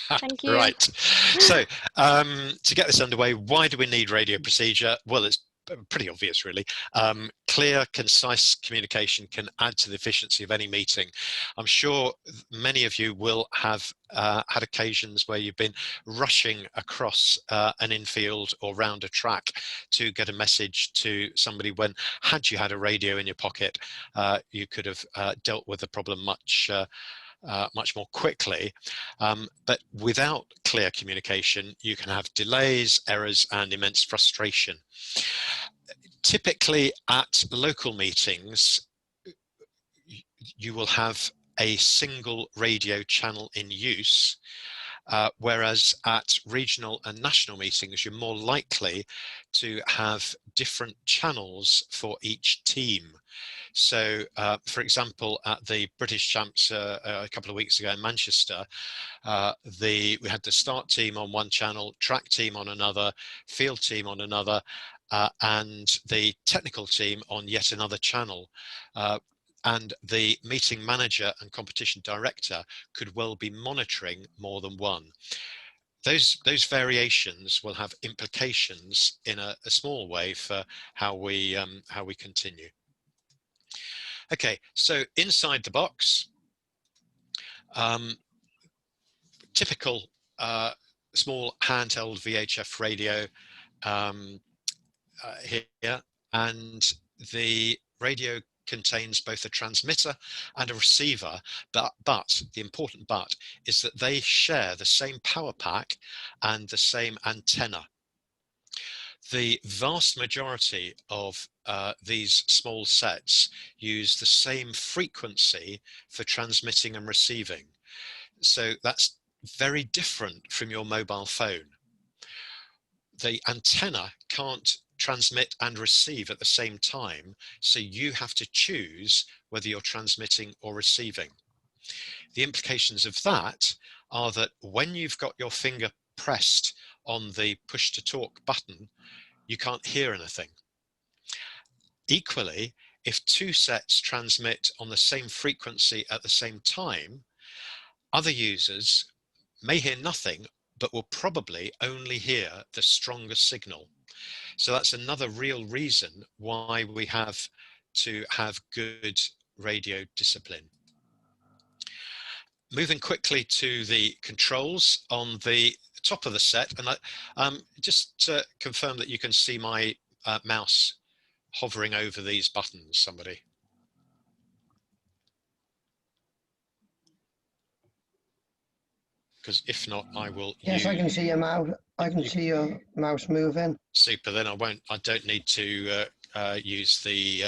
Thank you. Right. So to get this underway, why do we need radio procedure? Well, it's pretty obvious, really. Clear, concise communication can add to the efficiency of any meeting. I'm sure many of you will have had occasions where you've been rushing across an infield or round a track to get a message to somebody when, had you had a radio in your pocket, you could have dealt with the problem much more quickly. But without clear communication, you can have delays, errors, and immense frustration. Typically at local meetings, you will have a single radio channel in use, whereas at regional and national meetings, you're more likely to have different channels for each team. So, for example, at the British Champs a couple of weeks ago in Manchester, we had the start team on one channel, track team on another, field team on another, and the technical team on yet another channel. And the meeting manager and competition director could well be monitoring more than one. Those variations will have implications in a small way for how we continue. Okay, so inside the box, typical small handheld VHF radio here, and the radio contains both a transmitter and a receiver, but the important but is that they share the same power pack and the same antenna. The vast majority of these small sets use the same frequency for transmitting and receiving. So that's very different from your mobile phone. The antenna can't transmit and receive at the same time, so you have to choose whether you're transmitting or receiving. The implications of that are that when you've got your finger pressed on the push to talk button, you can't hear anything. Equally, if two sets transmit on the same frequency at the same time, other users may hear nothing, but will probably only hear the strongest signal. So that's another real reason why we have to have good radio discipline. Moving quickly to the controls on the top of the set, and just to confirm that you can see my mouse hovering over these buttons, somebody. Because if not, I will. Yes, I can see your mouse. I can see your mouse moving. Super. Then I don't need to use the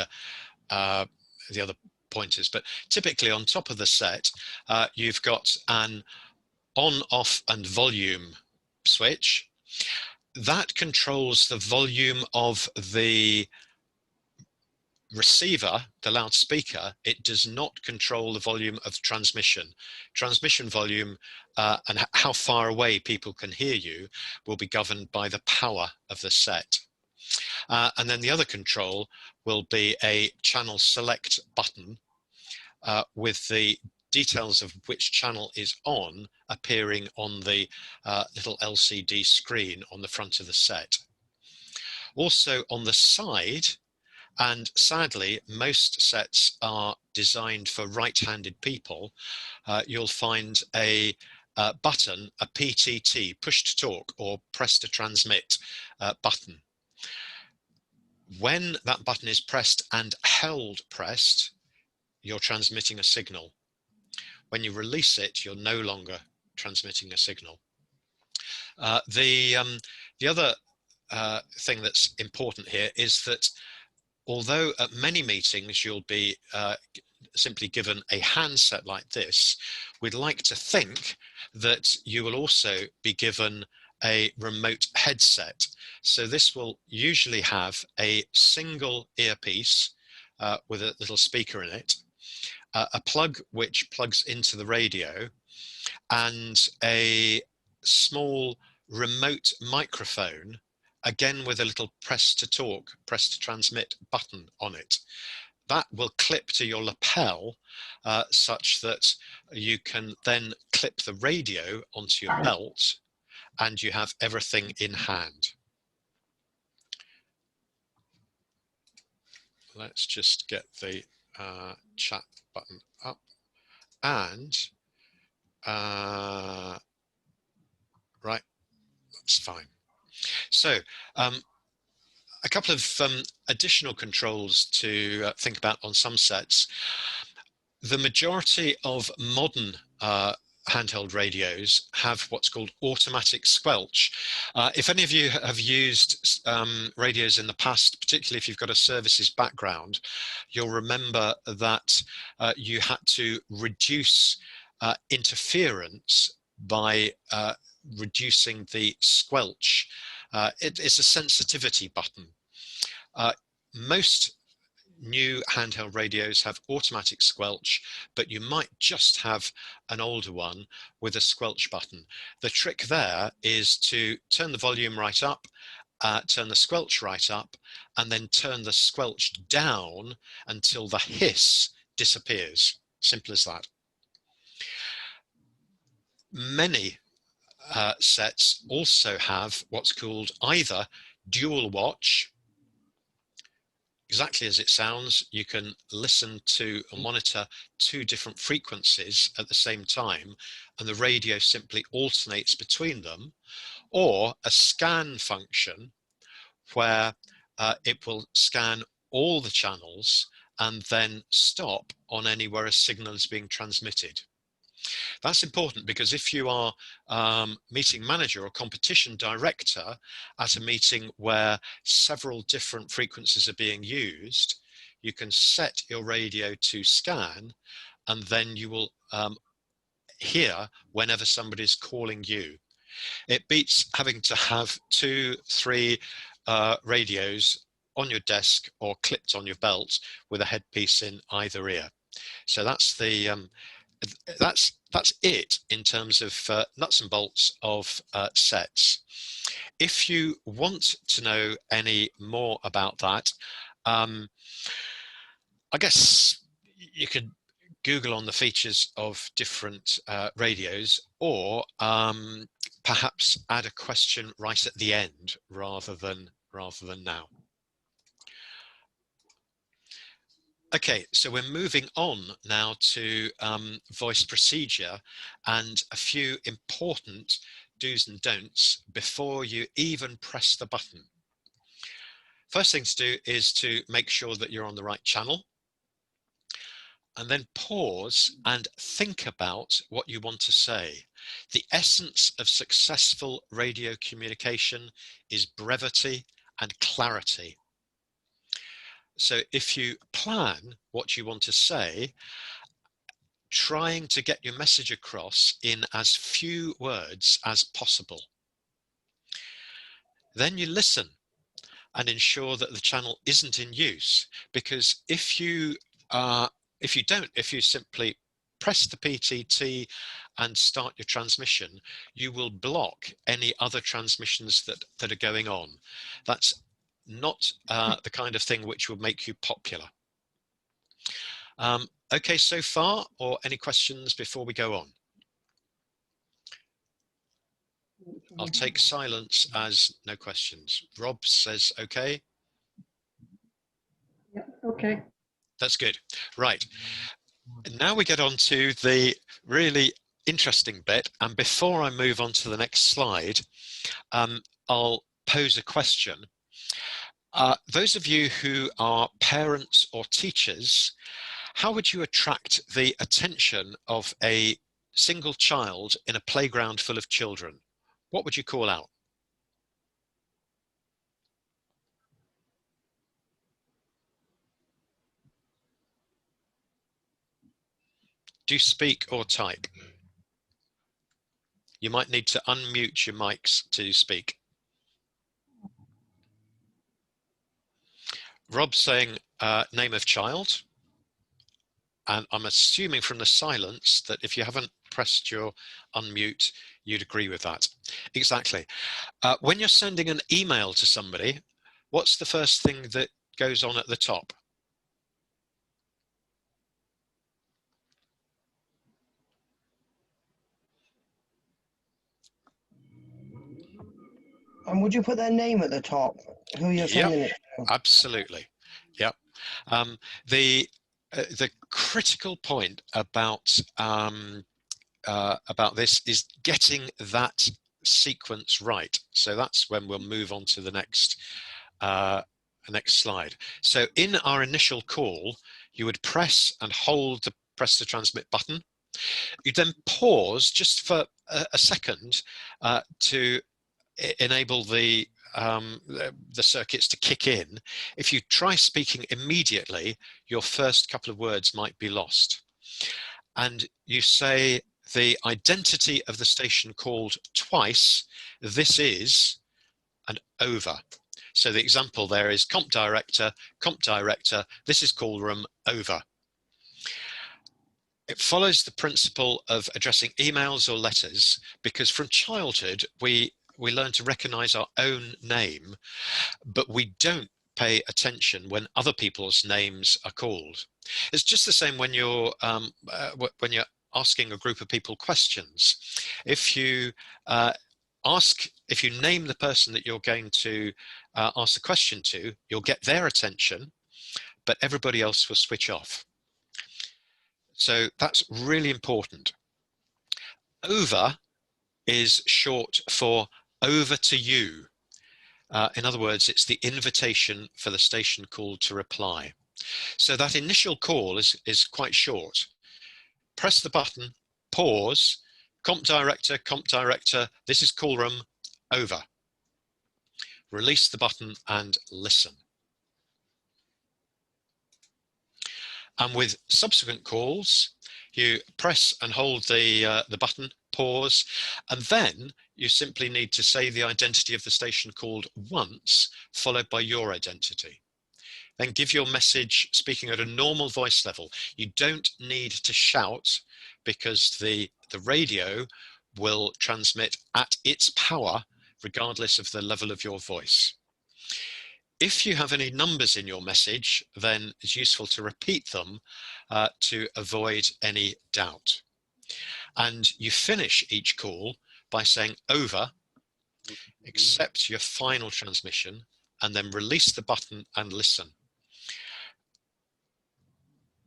other pointers. But typically, on top of the set, you've got an on, off, and volume switch that controls the volume of the receiver, the loudspeaker. It does not control the volume of transmission. Transmission volume and how far away people can hear you will be governed by the power of the set. And then the other control will be a channel select button with the details of which channel is on appearing on the little LCD screen on the front of the set. Also on the side, and sadly, most sets are designed for right-handed people, you'll find a button, a PTT, push to talk or press to transmit button. When that button is pressed and held pressed, you're transmitting a signal. When you release it, you're no longer transmitting a signal. The other thing that's important here is that although at many meetings you'll be simply given a handset like this, we'd like to think that you will also be given a remote headset. So this will usually have a single earpiece with a little speaker in it, a plug which plugs into the radio, and a small remote microphone, again with a little press to talk, press to transmit button on it. that will clip to your lapel such that you can then clip the radio onto your belt and you have everything in hand. Let's just get the chat button up, and right, that's fine. So a couple of additional controls to think about on some sets. The majority of modern handheld radios have what's called automatic squelch. If any of you have used radios in the past, particularly if you've got a services background, you'll remember that you had to reduce interference by reducing the squelch. It's a sensitivity button. Most new handheld radios have automatic squelch, but you might just have an older one with a squelch button. The trick there is to turn the volume right up, turn the squelch right up, and then turn the squelch down until the hiss disappears. Simple as that. Many sets also have what's called either dual watch. Exactly as it sounds, you can listen to or monitor two different frequencies at the same time, and the radio simply alternates between them, or a scan function where it will scan all the channels and then stop on anywhere a signal is being transmitted. That's important because if you are meeting manager or competition director at a meeting where several different frequencies are being used, you can set your radio to scan, and then you will hear whenever somebody's calling you. It beats having to have 2, 3 radios on your desk or clipped on your belt with a headpiece in either ear. So that's the that's it in terms of nuts and bolts of sets. If you want to know any more about that, I guess you could Google on the features of different radios, or perhaps add a question right at the end rather than now. Okay, so we're moving on now to voice procedure and a few important do's and don'ts before you even press the button. First thing to do is to make sure that you're on the right channel, and then pause and think about what you want to say. The essence of successful radio communication is brevity and clarity. So if you plan what you want to say, trying to get your message across in as few words as possible. Then you listen and ensure that the channel isn't in use, because if you simply press the PTT and start your transmission, you will block any other transmissions that are going on. That's not the kind of thing which will make you popular. Okay, so far, or any questions before we go on? I'll take silence as no questions. Rob says okay. Yeah, okay. That's good. Right. Now we get on to the really interesting bit. And before I move on to the next slide, I'll pose a question. Those of you who are parents or teachers, how would you attract the attention of a single child in a playground full of children? What would you call out? Do you speak or type? You might need to unmute your mics to speak. Rob's saying name of child. And I'm assuming from the silence that if you haven't pressed your unmute, you'd agree with that. Exactly. When you're sending an email to somebody, what's the first thing that goes on at the top? And would you put their name at the top, who you're Yep, sending it to? absolutely. Yep. The critical point about this is getting that sequence right. So that's when we'll move on to the next slide. So in our initial call, you would press and hold the press the transmit button. You then pause just for a second to enable the circuits to kick in. If you try speaking immediately, your first couple of words might be lost. And you say the identity of the station called twice. This is and over. So the example there is comp director, this is call room, over. It follows the principle of addressing emails or letters, because from childhood we learn to recognize our own name, but we don't pay attention when other people's names are called. It's just the same when you're asking a group of people questions. If you name the person that you're going to ask the question to, you'll get their attention, but everybody else will switch off. So that's really important. Over is short for over to you. In other words, it's the invitation for the station called to reply. So that initial call is quite short. Press the button, pause, comp director, this is call room, over. Release the button and listen. And with subsequent calls, you press and hold the button, pause, and then you simply need to say the identity of the station called once, followed by your identity. Then give your message speaking at a normal voice level. You don't need to shout, because the radio will transmit at its power regardless of the level of your voice. If you have any numbers in your message, then it's useful to repeat them to avoid any doubt. And you finish each call by saying over, accept your final transmission, and then release the button and listen.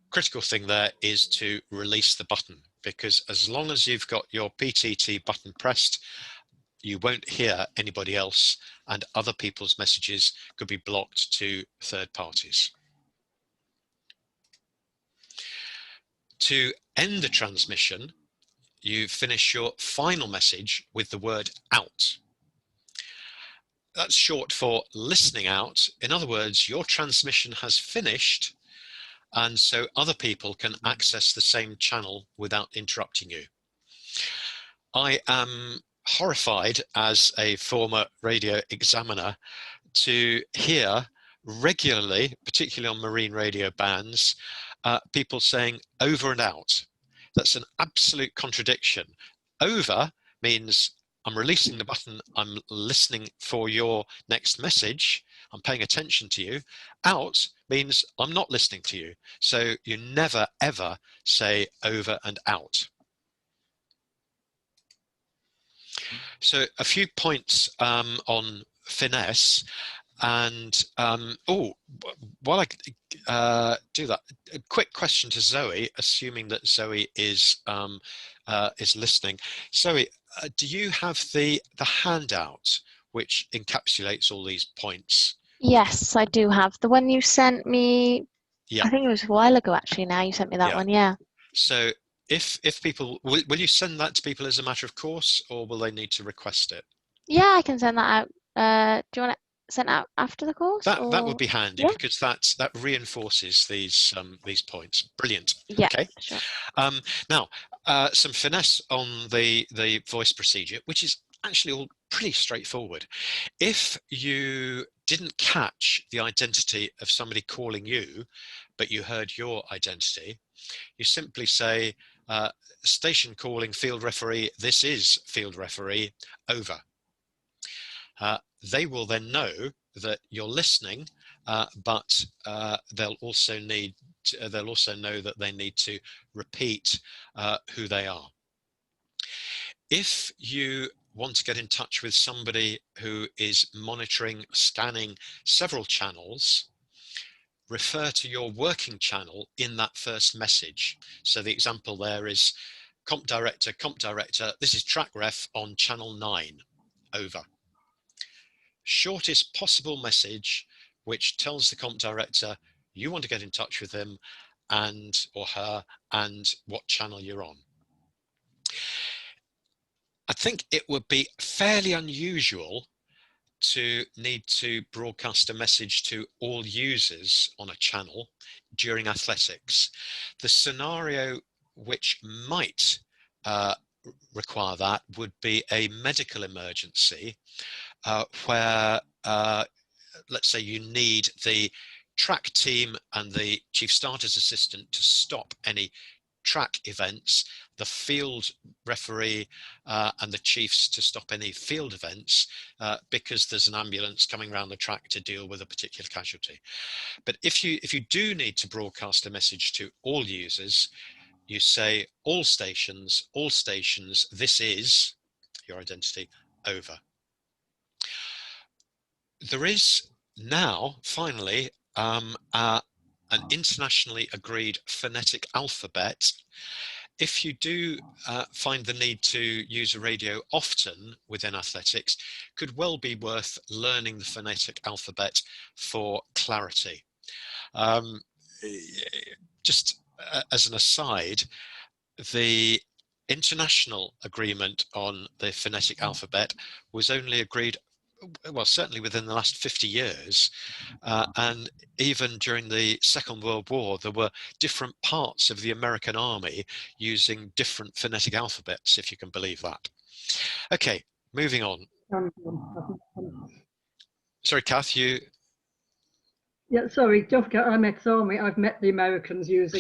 Critical thing there is to release the button, because as long as you've got your PTT button pressed, you won't hear anybody else, and other people's messages could be blocked to third parties. To end the transmission, you finish your final message with the word out. That's short for listening out. In other words, your transmission has finished, and so other people can access the same channel without interrupting you. I am horrified as a former radio examiner to hear regularly, particularly on marine radio bands, people saying over and out. That's an absolute contradiction. Over means I'm releasing the button, I'm listening for your next message, I'm paying attention to you. Out means I'm not listening to you. So you never ever say over and out. So a few points on finesse. And while I do that, a quick question to Zoe, assuming that Zoe is listening. Zoe, do you have the handout which encapsulates all these points? Yes, I do have the one you sent me. Yeah, I think it was a while ago actually. Now you sent me that one. Yeah. So if people will you send that to people as a matter of course, or will they need to request it? Yeah, I can send that out. Do you want it sent out after the course? That would be handy, yeah, because that reinforces these points. Brilliant. Yeah, Okay. sure. Now, some finesse on the voice procedure, which is actually all pretty straightforward. If you didn't catch the identity of somebody calling you, but you heard your identity, you simply say, station calling field referee, this is field referee, over. They will then know that you're listening, but they'll also know that they need to repeat who they are. If you want to get in touch with somebody who is monitoring, scanning several channels, refer to your working channel in that first message. So the example there is comp director, this is track ref on channel 9, over. Shortest possible message which tells the comp director you want to get in touch with him and or her and what channel you're on. I think it would be fairly unusual to need to broadcast a message to all users on a channel during athletics. The scenario which might require that would be a medical emergency where let's say you need the track team and the chief starter's assistant to stop any track events, the field referee and the chiefs to stop any field events because there's an ambulance coming around the track to deal with a particular casualty. But if you do need to broadcast a message to all users, you say all stations, this is your identity, over. There is now finally an internationally agreed phonetic alphabet. If you do find the need to use a radio often within athletics, could well be worth learning the phonetic alphabet for clarity. Just as an aside, the international agreement on the phonetic alphabet was only agreed, well, certainly within the last 50 years. And even during the Second World War, there were different parts of the American army using different phonetic alphabets, if you can believe that. Okay, moving on. Sorry, Kath, you... Yeah, sorry, I'm ex-army. I've met the Americans using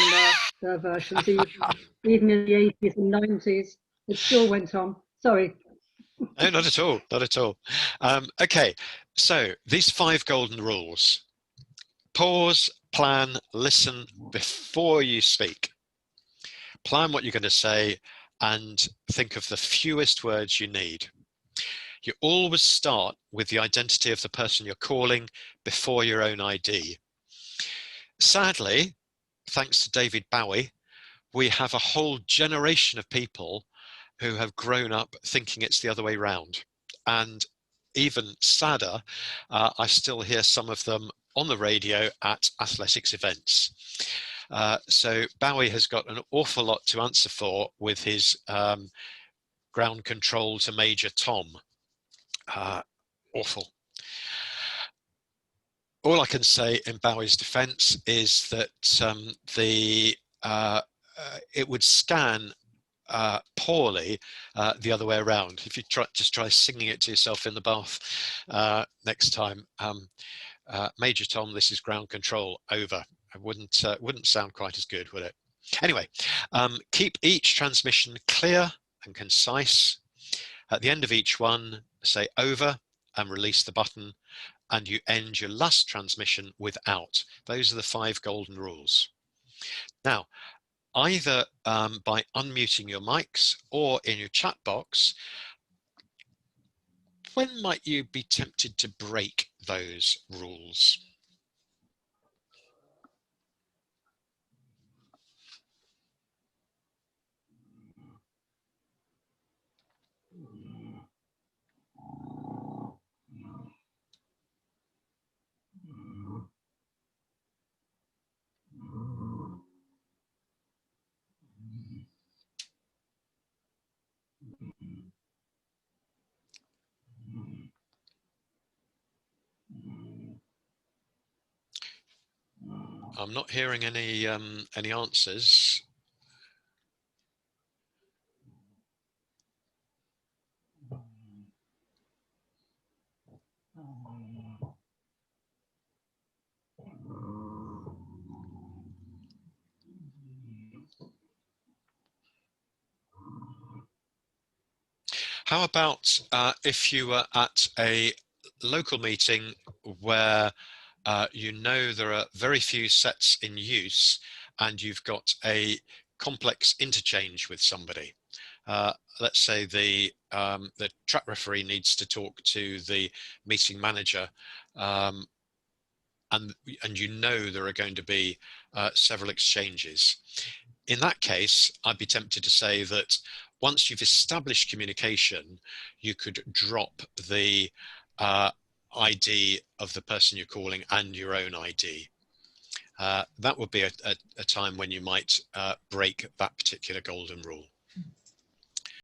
their versions, even in the 80s and 90s. It still went on. Sorry. No, not at all, not at all. Okay, so these 5 golden rules. Pause, plan, listen before you speak. Plan what you're going to say and think of the fewest words you need. You always start with the identity of the person you're calling before your own ID. Sadly, thanks to David Bowie, we have a whole generation of people who have grown up thinking it's the other way round. And even sadder, I still hear some of them on the radio at athletics events. So Bowie has got an awful lot to answer for with his ground control to Major Tom. Awful. All I can say in Bowie's defense is that it would scan poorly the other way around. If you just try singing it to yourself in the bath next time, Major Tom, this is ground control, over. It wouldn't sound quite as good, would it? Anyway, keep each transmission clear and concise. At the end of each one, say over and release the button, and you end your last transmission with out. Those are the 5 golden rules. Now, either by unmuting your mics or in your chat box, when might you be tempted to break those rules? I'm not hearing any answers. How about if you were at a local meeting where you know there are very few sets in use and you've got a complex interchange with somebody. let's say the track referee needs to talk to the meeting manager, and you know there are going to be several exchanges. In that case, I'd be tempted to say that once you've established communication, you could drop the ID of the person you're calling and your own ID. That would be a time when you might break that particular golden rule.